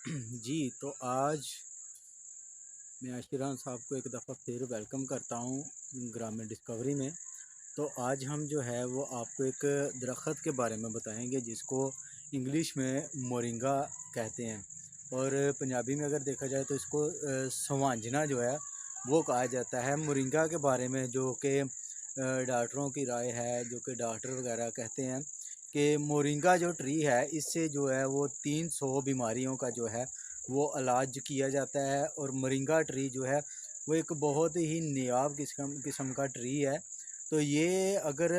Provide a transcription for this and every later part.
जी, तो आज मैं आशिरान साहब को एक दफ़ा फिर वेलकम करता हूँ ग्रामीण डिस्कवरी में। तो आज हम जो है वो आपको एक दरख़्त के बारे में बताएंगे जिसको इंग्लिश में मोरिंगा कहते हैं और पंजाबी में अगर देखा जाए तो इसको सवांजना जो है वो कहा जाता है। मोरिंगा के बारे में जो कि डॉक्टरों की राय है, जो कि डॉक्टर वगैरह कहते हैं कि मोरिंगा जो ट्री है इससे जो है वो 300 बीमारियों का जो है वो इलाज किया जाता है। और मोरिंगा ट्री जो है वो एक बहुत ही नायाब किस्म का ट्री है। तो ये अगर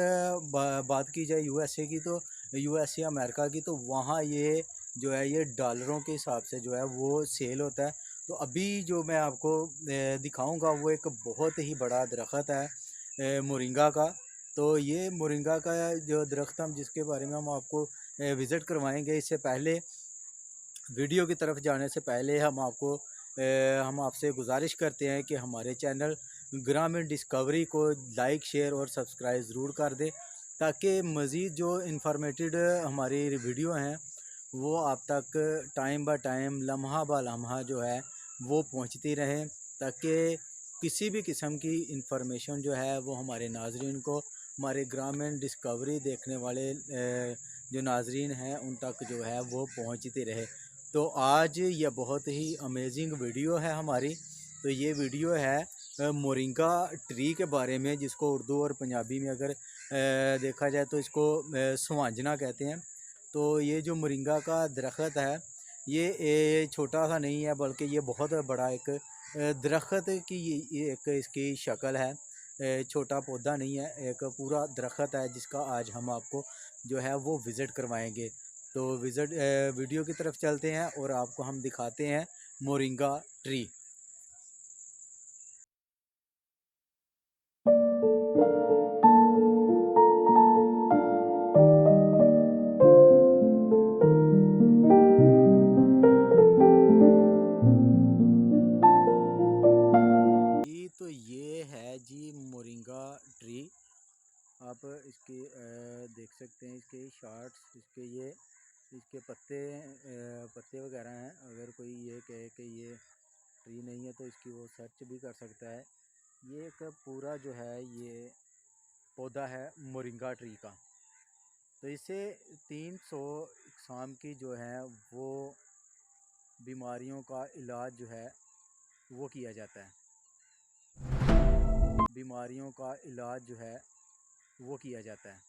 बात की जाए यूएसए की, तो यूएसए अमेरिका की, तो वहाँ ये जो है ये डॉलरों के हिसाब से जो है वो सेल होता है। तो अभी जो मैं आपको दिखाऊंगा वो एक बहुत ही बड़ा दरख्त है मोरिंगा का। तो ये मोरिंगा का जो दरख्त हम जिसके बारे में हम आपको विज़िट करवाएंगे, इससे पहले वीडियो की तरफ जाने से पहले हम आपसे गुजारिश करते हैं कि हमारे चैनल ग्रामीण डिस्कवरी को लाइक, शेयर और सब्सक्राइब ज़रूर कर दें, ताकि मज़ीद जो इन्फॉर्मेटिव हमारी वीडियो हैं वो आप तक टाइम बाय टाइम, लम्हा ब लम्हा जो है वो पहुंचती रहें, ताकि किसी भी किस्म की इंफॉर्मेशन जो है वो हमारे नाजरीन को, हमारे ग्रामीण डिस्कवरी देखने वाले जो नाजरीन हैं उन तक जो है वो पहुंचती रहे। तो आज ये बहुत ही अमेजिंग वीडियो है हमारी। तो ये वीडियो है मोरिंगा ट्री के बारे में, जिसको उर्दू और पंजाबी में अगर देखा जाए तो इसको सवांजना कहते हैं। तो ये जो मोरिंगा का दरख्त है ये छोटा सा नहीं है, बल्कि ये बहुत बड़ा एक दरख्त की ये एक इसकी शक्ल है। छोटा पौधा नहीं है, एक पूरा दरख्त है जिसका आज हम आपको जो है वो विज़िट करवाएंगे। तो वीडियो की तरफ चलते हैं और आपको हम दिखाते हैं मोरिंगा ट्री। जी, तो ये है जी मोरिंगा ट्री। आप इसके देख सकते हैं, इसके शार्ट्स, इसके पत्ते वगैरह हैं। अगर कोई ये कहे कि ये ट्री नहीं है तो इसकी वो सर्च भी कर सकता है। ये एक पूरा जो है ये पौधा है मोरिंगा ट्री का। तो इससे 300 इकसाम की जो है वो बीमारियों का इलाज जो है वो किया जाता है। बीमारियों का इलाज जो है वो किया जाता है।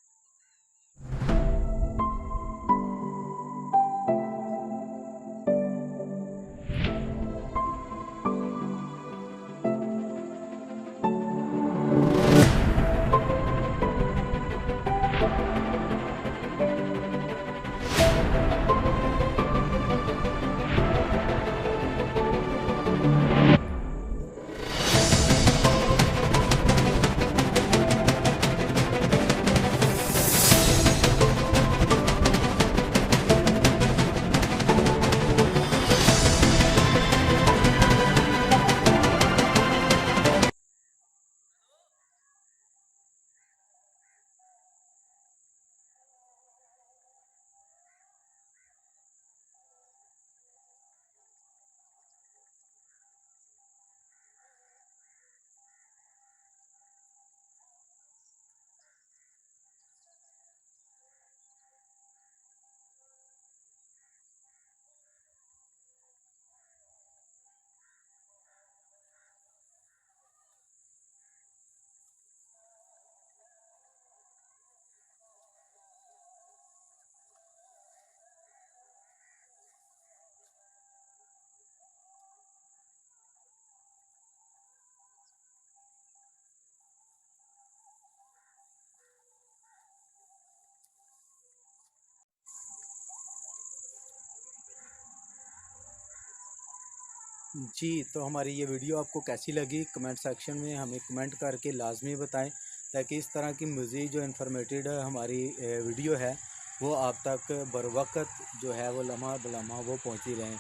जी, तो हमारी ये वीडियो आपको कैसी लगी कमेंट सेक्शन में हमें कमेंट करके लाजमी बताएं, ताकि इस तरह की मज़ीद जो इन्फॉर्मेटिव हमारी वीडियो है वो आप तक बर वक्त जो है वो लम्हा ब लम्हा वो पहुँची रहें।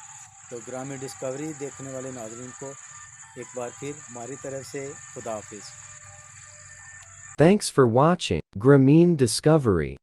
तो ग्रामीण डिस्कवरी देखने वाले नाज़रीन को एक बार फिर हमारी तरफ से खुदा हाफिज़। Thanks for watching Grameen Discovery.